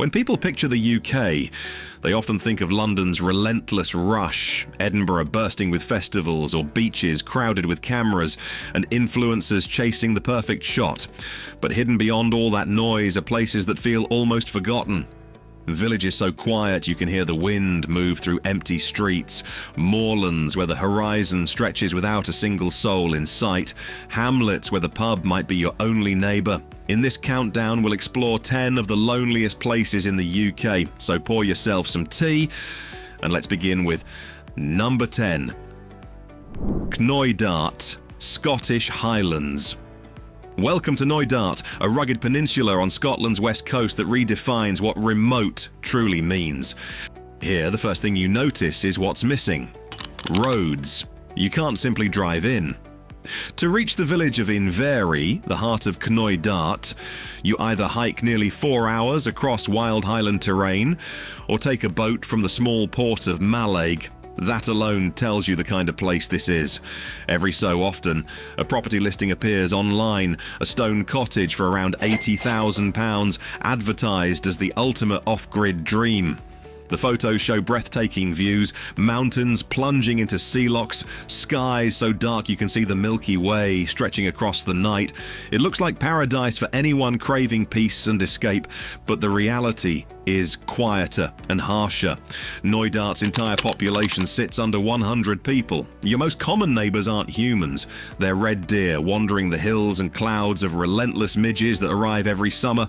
When people picture the UK, they often think of London's relentless rush, Edinburgh bursting with festivals, or beaches crowded with cameras and influencers chasing the perfect shot. But hidden beyond all that noise are places that feel almost forgotten. Villages so quiet you can hear the wind move through empty streets, moorlands where the horizon stretches without a single soul in sight, hamlets where the pub might be your only neighbour. In this countdown, we'll explore 10 of the loneliest places in the UK, so pour yourself some tea, and let's begin with number 10. Knoydart, Scottish Highlands. Welcome to Knoydart, a rugged peninsula on Scotland's west coast that redefines what remote truly means. Here, the first thing you notice is what's missing: roads. You can't simply drive in. To reach the village of Inverie, the heart of Knoydart, you either hike nearly 4 hours across wild highland terrain, or take a boat from the small port of Mallaig. That alone tells you the kind of place this is. Every so often, a property listing appears online, a stone cottage for around £80,000, advertised as the ultimate off-grid dream. The photos show breathtaking views, mountains plunging into sea locks, skies so dark you can see the Milky Way stretching across the night. It looks like paradise for anyone craving peace and escape, but the reality is quieter and harsher. Knoydart's entire population sits under 100 people. Your most common neighbours aren't humans. They're red deer wandering the hills and clouds of relentless midges that arrive every summer,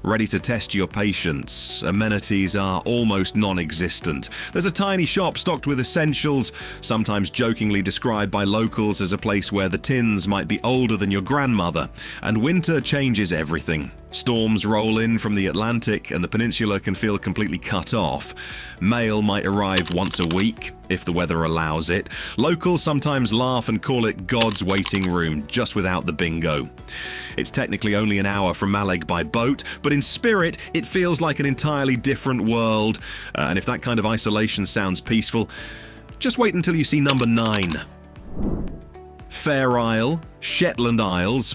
ready to test your patience. Amenities are almost non-existent. There's a tiny shop stocked with essentials, sometimes jokingly described by locals as a place where the tins might be older than your grandmother. And winter changes everything. Storms roll in from the Atlantic and the peninsula can feel completely cut off. Mail might arrive once a week, if the weather allows it. Locals sometimes laugh and call it God's waiting room, just without the bingo. It's technically only an hour from Mallaig by boat, but in spirit it feels like an entirely different world. And if that kind of isolation sounds peaceful, just wait until you see number 9. Fair Isle, Shetland Isles.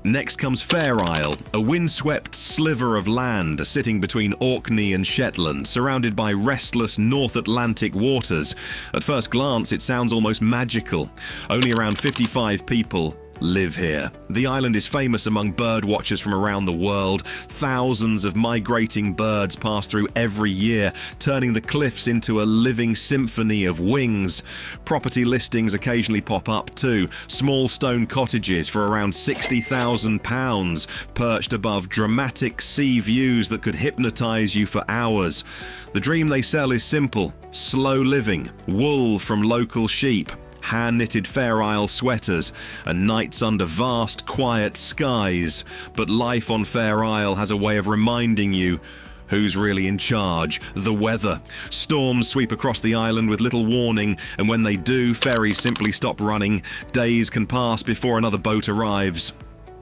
Next comes Fair Isle, a windswept sliver of land sitting between Orkney and Shetland, surrounded by restless North Atlantic waters. At first glance, it sounds almost magical. Only around 55 people live here. The island is famous among bird watchers from around the world. Thousands of migrating birds pass through every year, turning the cliffs into a living symphony of wings. Property listings occasionally pop up too. Small stone cottages for around £60,000, perched above dramatic sea views that could hypnotize you for hours. The dream they sell is simple: slow living, wool from local sheep, hand-knitted Fair Isle sweaters, and nights under vast, quiet skies. But life on Fair Isle has a way of reminding you who's really in charge: the weather. Storms sweep across the island with little warning, and when they do, ferries simply stop running. Days can pass before another boat arrives.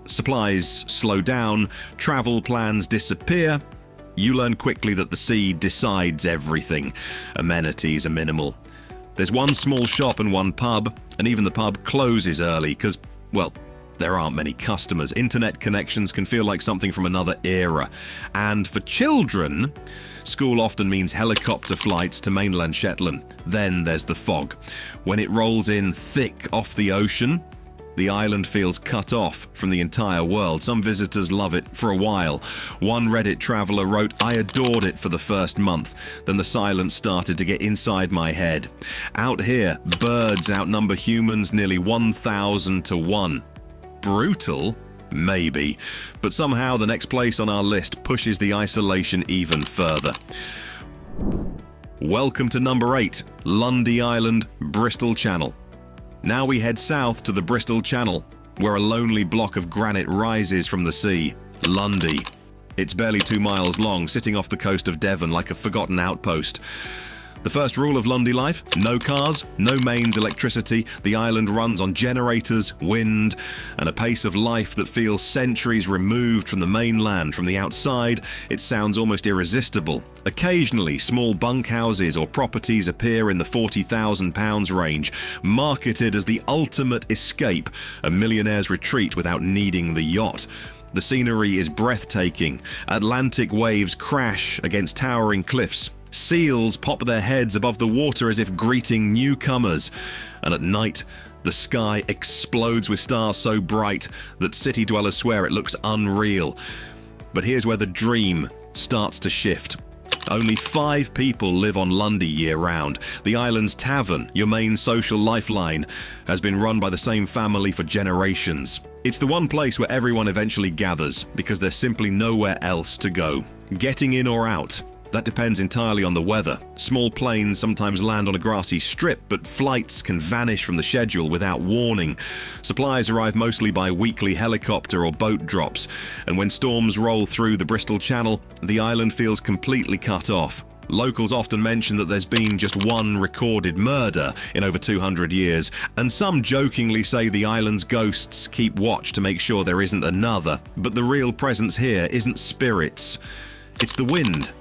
Supplies slow down, travel plans disappear. You learn quickly that the sea decides everything. Amenities are minimal. There's one small shop and one pub, and even the pub closes early because, well, there aren't many customers. Internet connections can feel like something from another era. And for children, school often means helicopter flights to mainland Shetland. Then there's the fog. When it rolls in thick off the ocean, the island feels cut off from the entire world. Some visitors love it for a while. One Reddit traveler wrote, "I adored it for the first month. Then the silence started to get inside my head. Out here, birds outnumber humans nearly 1,000 to 1. Brutal? Maybe. But somehow the next place on our list pushes the isolation even further." Welcome to number 8, Lundy Island, Bristol Channel. Now we head south to the Bristol Channel, where a lonely block of granite rises from the sea, Lundy. It's barely 2 miles long, sitting off the coast of Devon like a forgotten outpost. The first rule of Lundy life: no cars, no mains electricity. The island runs on generators, wind, and a pace of life that feels centuries removed from the mainland. From the outside, it sounds almost irresistible. Occasionally, small bunkhouses or properties appear in the £40,000 range, marketed as the ultimate escape, a millionaire's retreat without needing the yacht. The scenery is breathtaking. Atlantic waves crash against towering cliffs. Seals pop their heads above the water as if greeting newcomers. And at night, the sky explodes with stars so bright that city dwellers swear it looks unreal. But here's where the dream starts to shift. Only 5 people live on Lundy year-round. The island's tavern, your main social lifeline, has been run by the same family for generations. It's the one place where everyone eventually gathers, because there's simply nowhere else to go. Getting in or out, that depends entirely on the weather. Small planes sometimes land on a grassy strip, but flights can vanish from the schedule without warning. Supplies arrive mostly by weekly helicopter or boat drops, and when storms roll through the Bristol Channel, the island feels completely cut off. Locals often mention that there's been just one recorded murder in over 200 years, and some jokingly say the island's ghosts keep watch to make sure there isn't another. But the real presence here isn't spirits, it's the wind.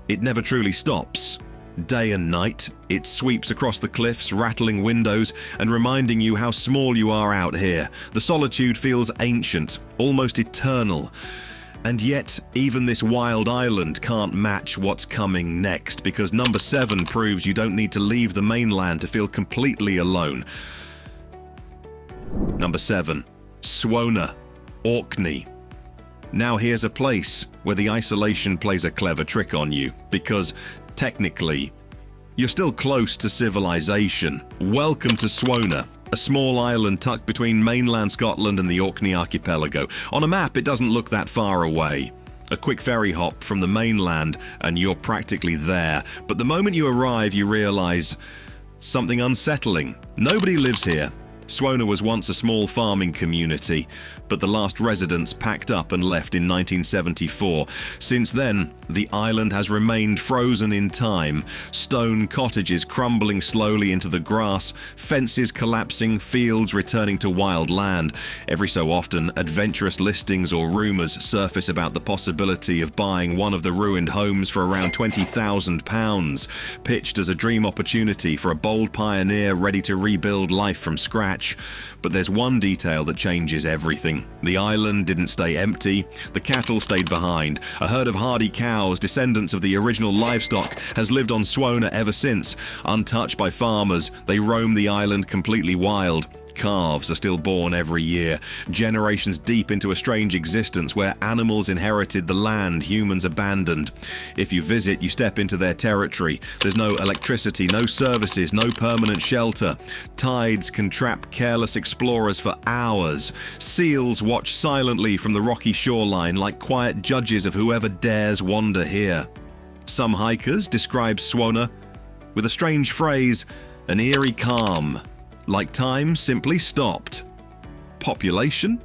It never truly stops. Day and night, it sweeps across the cliffs, rattling windows and reminding you how small you are out here. The solitude feels ancient, almost eternal. And yet, even this wild island can't match what's coming next, because number 7 proves you don't need to leave the mainland to feel completely alone. Number 7. Swona, Orkney. Now here's a place where the isolation plays a clever trick on you, because, technically, you're still close to civilization. Welcome to Swona, a small island tucked between mainland Scotland and the Orkney archipelago. On a map, it doesn't look that far away. A quick ferry hop from the mainland and you're practically there. But the moment you arrive, you realize something unsettling. Nobody lives here. Swona was once a small farming community, but the last residents packed up and left in 1974. Since then, the island has remained frozen in time, stone cottages crumbling slowly into the grass, fences collapsing, fields returning to wild land. Every so often, adventurous listings or rumours surface about the possibility of buying one of the ruined homes for around £20,000, pitched as a dream opportunity for a bold pioneer ready to rebuild life from scratch. But there's one detail that changes everything. The island didn't stay empty. The cattle stayed behind. A herd of hardy cows, descendants of the original livestock, has lived on Swona ever since. Untouched by farmers, they roam the island completely wild. Calves are still born every year, generations deep into a strange existence where animals inherited the land humans abandoned. If you visit, you step into their territory. There's no electricity, no services, no permanent shelter. Tides can trap careless explorers for hours. Seals watch silently from the rocky shoreline like quiet judges of whoever dares wander here. Some hikers describe Swona with a strange phrase, an eerie calm. Like time simply stopped. Population?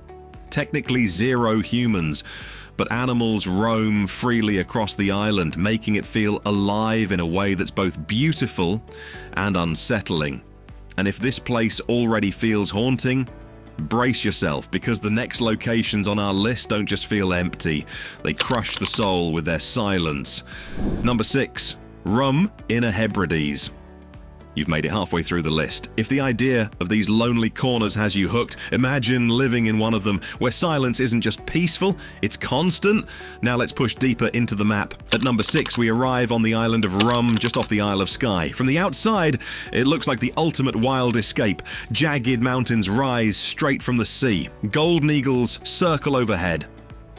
Technically 0 humans, but animals roam freely across the island, making it feel alive in a way that's both beautiful and unsettling. And if this place already feels haunting, brace yourself, because the next locations on our list don't just feel empty, they crush the soul with their silence. Number 6. Rum in a Hebrides. You've made it halfway through the list. If the idea of these lonely corners has you hooked, imagine living in one of them, where silence isn't just peaceful, it's constant. Now let's push deeper into the map. At number 6, we arrive on the island of Rum, just off the Isle of Skye. From the outside, it looks like the ultimate wild escape. Jagged mountains rise straight from the sea. Golden eagles circle overhead.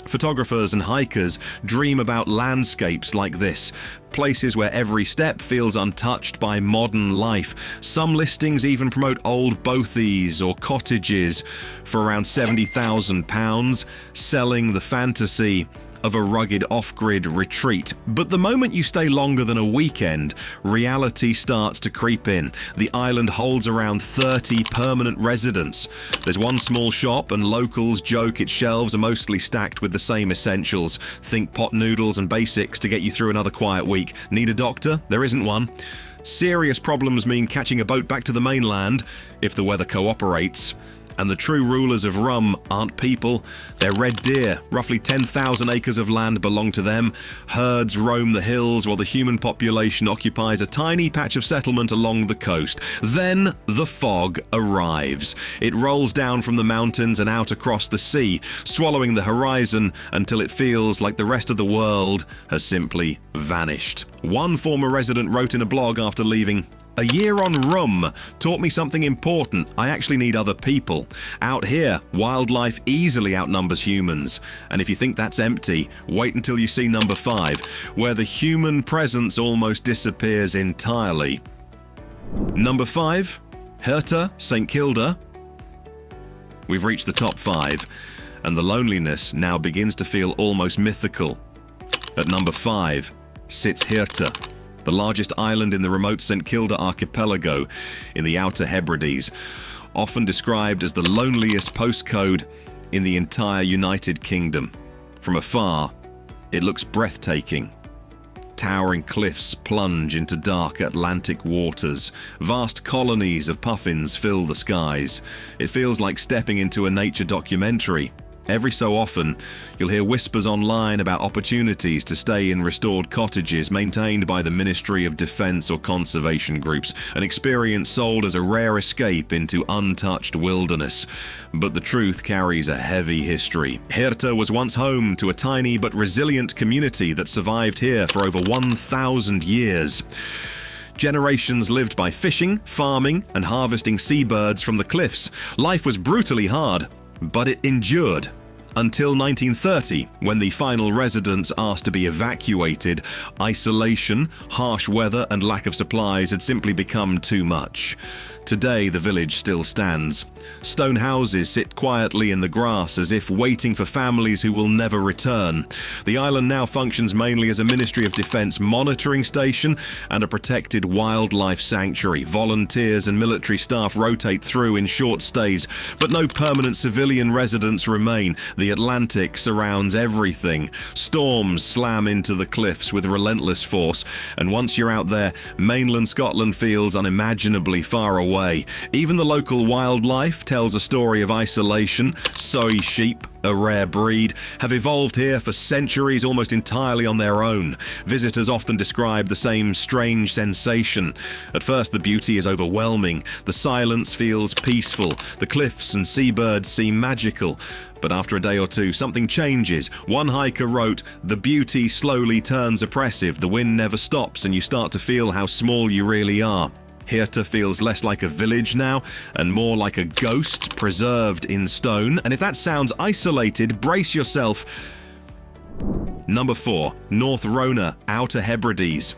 Photographers and hikers dream about landscapes like this, places where every step feels untouched by modern life. Some listings even promote old bothies or cottages for around £70,000, selling the fantasy of a rugged off-grid retreat. But the moment you stay longer than a weekend, reality starts to creep in. The island holds around 30 permanent residents. There's one small shop, and locals joke its shelves are mostly stacked with the same essentials. Think pot noodles and basics to get you through another quiet week. Need a doctor? There isn't one. Serious problems mean catching a boat back to the mainland, if the weather cooperates. And the true rulers of Rum aren't people, they're red deer. Roughly 10,000 acres of land belong to them. Herds roam the hills while the human population occupies a tiny patch of settlement along the coast. Then the fog arrives. It rolls down from the mountains and out across the sea, swallowing the horizon until it feels like the rest of the world has simply vanished. One former resident wrote in a blog after leaving, "A year on Rum taught me something important. I actually need other people. Out here, wildlife easily outnumbers humans. And if you think that's empty, wait until you see number 5, where the human presence almost disappears entirely." Number 5, Hirta, St Kilda. We've reached the top 5, and the loneliness now begins to feel almost mythical. At number 5 sits Hirta, the largest island in the remote St Kilda archipelago in the Outer Hebrides, often described as the loneliest postcode in the entire United Kingdom. From afar, it looks breathtaking. Towering cliffs plunge into dark Atlantic waters. Vast colonies of puffins fill the skies. It feels like stepping into a nature documentary. Every so often, you'll hear whispers online about opportunities to stay in restored cottages maintained by the Ministry of Defence or conservation groups, an experience sold as a rare escape into untouched wilderness. But the truth carries a heavy history. Hirta was once home to a tiny but resilient community that survived here for over 1,000 years. Generations lived by fishing, farming, and harvesting seabirds from the cliffs. Life was brutally hard, but it endured. Until 1930, when the final residents asked to be evacuated, isolation, harsh weather, and lack of supplies had simply become too much. Today, the village still stands. Stone houses sit quietly in the grass as if waiting for families who will never return. The island now functions mainly as a Ministry of Defence monitoring station and a protected wildlife sanctuary. Volunteers and military staff rotate through in short stays, but no permanent civilian residents remain. The Atlantic surrounds everything. Storms slam into the cliffs with relentless force, and once you're out there, mainland Scotland feels unimaginably far away. Even the local wildlife tells a story of isolation. Soy sheep, a rare breed, have evolved here for centuries almost entirely on their own. Visitors often describe the same strange sensation. At first, the beauty is overwhelming. The silence feels peaceful. The cliffs and seabirds seem magical. But after a day or two, something changes. One hiker wrote, "The beauty slowly turns oppressive. The wind never stops, and you start to feel how small you really are." Hirta feels less like a village now and more like a ghost preserved in stone. And if that sounds isolated, brace yourself. Number 4, North Rona, Outer Hebrides.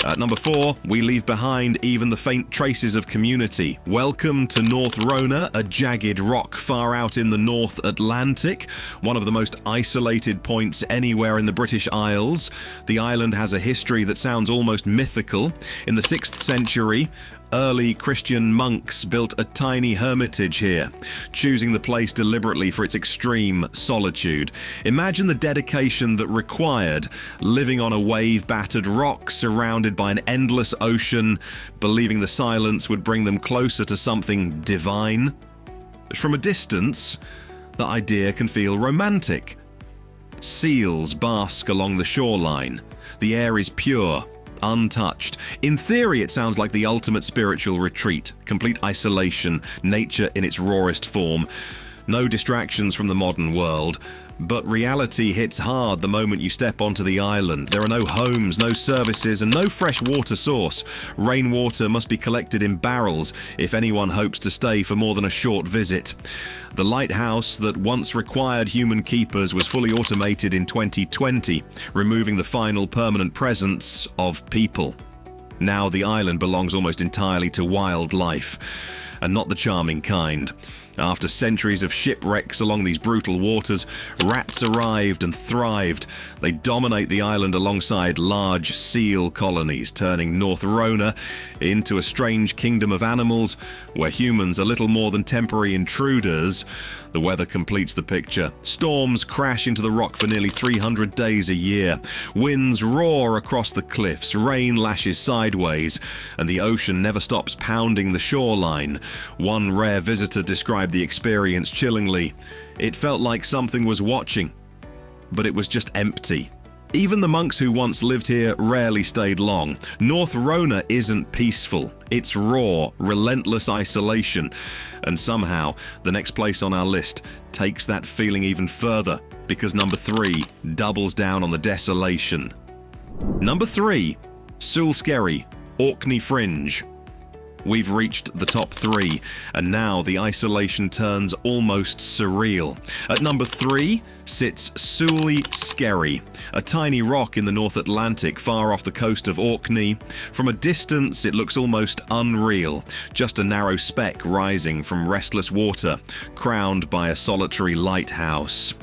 At number 4, we leave behind even the faint traces of community. Welcome to North Rona, a jagged rock far out in the North Atlantic, one of the most isolated points anywhere in the British Isles. The island has a history that sounds almost mythical. In the 6th century, early Christian monks built a tiny hermitage here, choosing the place deliberately for its extreme solitude. Imagine the dedication that required, living on a wave-battered rock surrounded by an endless ocean, believing the silence would bring them closer to something divine. From a distance, the idea can feel romantic. Seals bask along the shoreline. The air is pure, untouched. In theory, it sounds like the ultimate spiritual retreat, complete isolation, nature in its rawest form. No distractions from the modern world. But reality hits hard the moment you step onto the island. There are no homes, no services, and no fresh water source. Rainwater must be collected in barrels if anyone hopes to stay for more than a short visit. The lighthouse that once required human keepers was fully automated in 2020, removing the final permanent presence of people. Now the island belongs almost entirely to wildlife, and not the charming kind. After centuries of shipwrecks along these brutal waters, rats arrived and thrived. They dominate the island alongside large seal colonies, turning North Rona into a strange kingdom of animals where humans are little more than temporary intruders. The weather completes the picture. Storms crash into the rock for nearly 300 days a year. Winds roar across the cliffs, rain lashes sideways, and the ocean never stops pounding the shoreline. One rare visitor described the experience chillingly. It felt like something was watching, but it was just empty. Even the monks who once lived here rarely stayed long. North Rona isn't peaceful. It's raw, relentless isolation. And somehow, the next place on our list takes that feeling even further, because number 3 doubles down on the desolation. Number 3, Sule Skerry, Orkney Fringe. We've reached the top 3, and now the isolation turns almost surreal. At number 3 sits Sule Skerry, a tiny rock in the North Atlantic far off the coast of Orkney. From a distance, it looks almost unreal, just a narrow speck rising from restless water, crowned by a solitary lighthouse.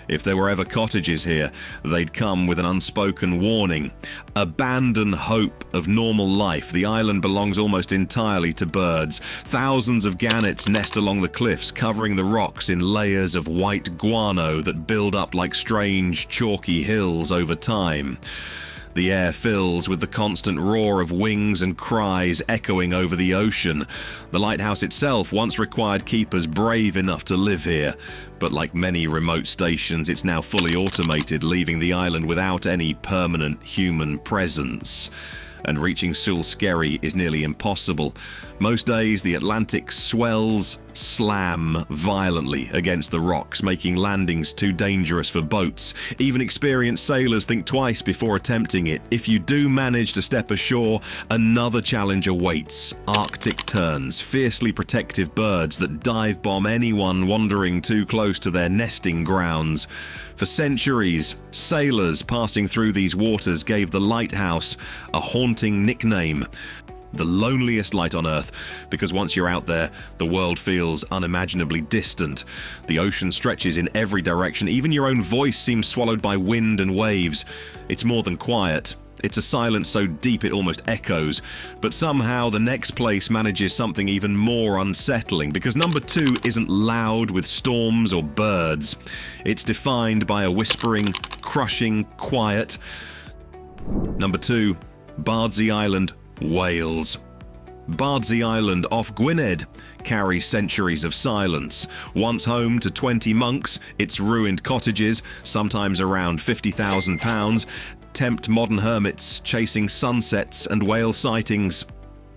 If there were ever cottages here, they'd come with an unspoken warning. Abandon hope of normal life. The island belongs almost entirely to birds. Thousands of gannets nest along the cliffs, covering the rocks in layers of white guano that build up like strange, chalky hills over time. The air fills with the constant roar of wings and cries echoing over the ocean. The lighthouse itself once required keepers brave enough to live here, but like many remote stations, it's now fully automated, leaving the island without any permanent human presence. And reaching Sule Skerry is nearly impossible. Most days, the Atlantic swells slam violently against the rocks, making landings too dangerous for boats. Even experienced sailors think twice before attempting it. If you do manage to step ashore, another challenge awaits. Arctic terns, fiercely protective birds that dive bomb anyone wandering too close to their nesting grounds. For centuries, sailors passing through these waters gave the lighthouse a haunting nickname, the loneliest light on Earth, because once you're out there, the world feels unimaginably distant. The ocean stretches in every direction. Even your own voice seems swallowed by wind and waves. It's more than quiet. It's a silence so deep it almost echoes. But somehow the next place manages something even more unsettling, because number 2 isn't loud with storms or birds. It's defined by a whispering, crushing quiet. Number 2, Bardsey Island, Wales. Bardsey Island off Gwynedd carries centuries of silence. Once home to 20 monks, its ruined cottages, sometimes around £50,000, tempt modern hermits chasing sunsets and whale sightings.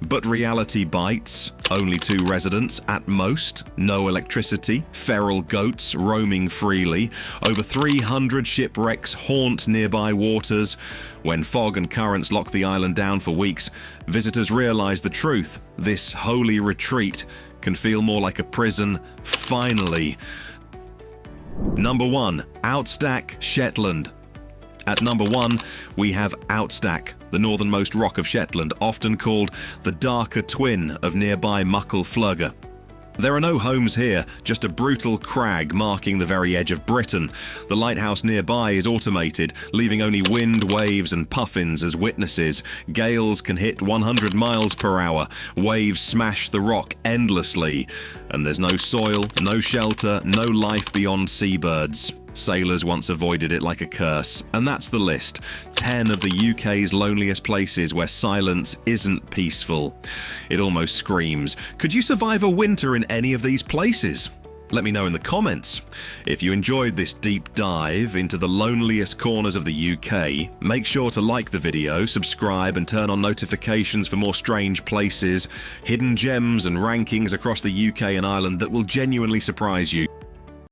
But reality bites. Only 2 residents at most, no electricity, feral goats roaming freely. Over 300 shipwrecks haunt nearby waters. When fog and currents lock the island down for weeks, visitors realize the truth. This holy retreat can feel more like a prison, finally. Number 1, Outstack, Shetland. At number 1, we have Outstack, the northernmost rock of Shetland, often called the darker twin of nearby Muckle Flugga. There are no homes here, just a brutal crag marking the very edge of Britain. The lighthouse nearby is automated, leaving only wind, waves and puffins as witnesses. Gales can hit 100 miles per hour, waves smash the rock endlessly, and there's no soil, no shelter, no life beyond seabirds. Sailors once avoided it like a curse, and that's the list. 10 of the UK's loneliest places where silence isn't peaceful. It almost screams, could you survive a winter in any of these places? Let me know in the comments. If you enjoyed this deep dive into the loneliest corners of the UK, make sure to like the video, subscribe and turn on notifications for more strange places, hidden gems and rankings across the UK and Ireland that will genuinely surprise you.